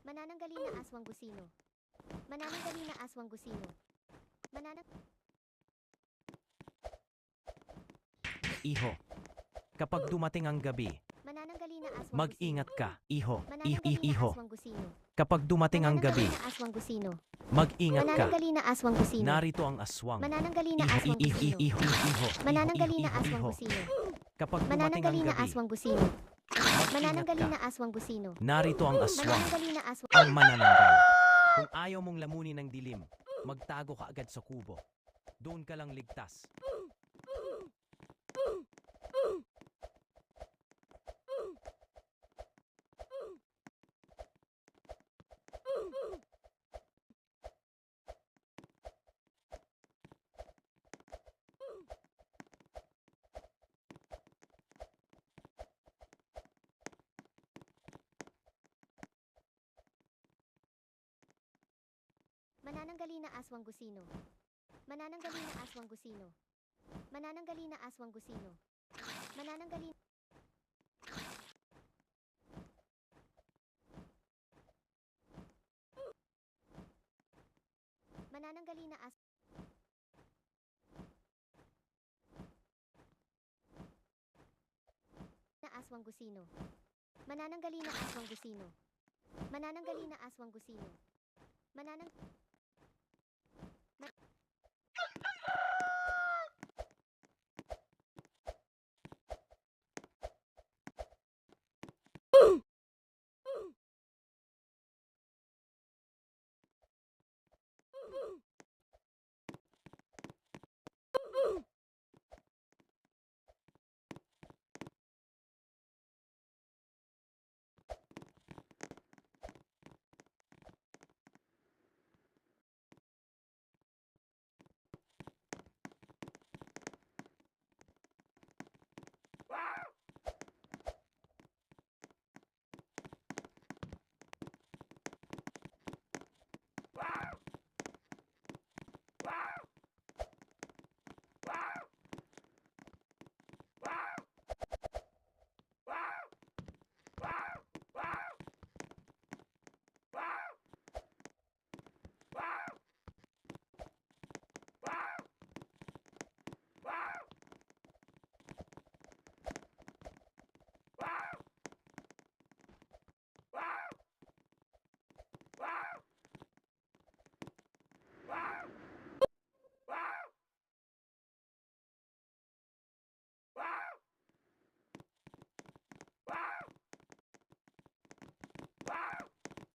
Manananggali na aswang gusino. Manananggali na aswang gusino. Mananang... Iho. Kapag dumating ang gabi, Manananggali na aswang mag-ingat gusino. ka, iho. Manananggali na Iho. aswang gusino. Kapag dumating ang gabi, Manananggali na aswang gusino. mag-ingat ka. Manananggali na aswang gusino. Narito ang aswang. Manananggali na aswang gusino. Iho. Manananggali na aswang gusino. Kapag dumating ang Manananggali na gabi, aswang gusino. mag-ingat Manananggali ka. na aswang gusino. Narito ang aswang. Manananggali na aswang... Ang manananggal. Kung ayaw mong lamunin ng dilim, magtago ka agad sa kubo. Doon ka lang ligtas. Manananggali na aswang gusino. Manananggali na aswang gusino. Manananggali na aswang gusino. Manananggali... Manananggali na aswang gusino. Manananggali na aswang gusino. Manananggali na aswang gusino. Mananang...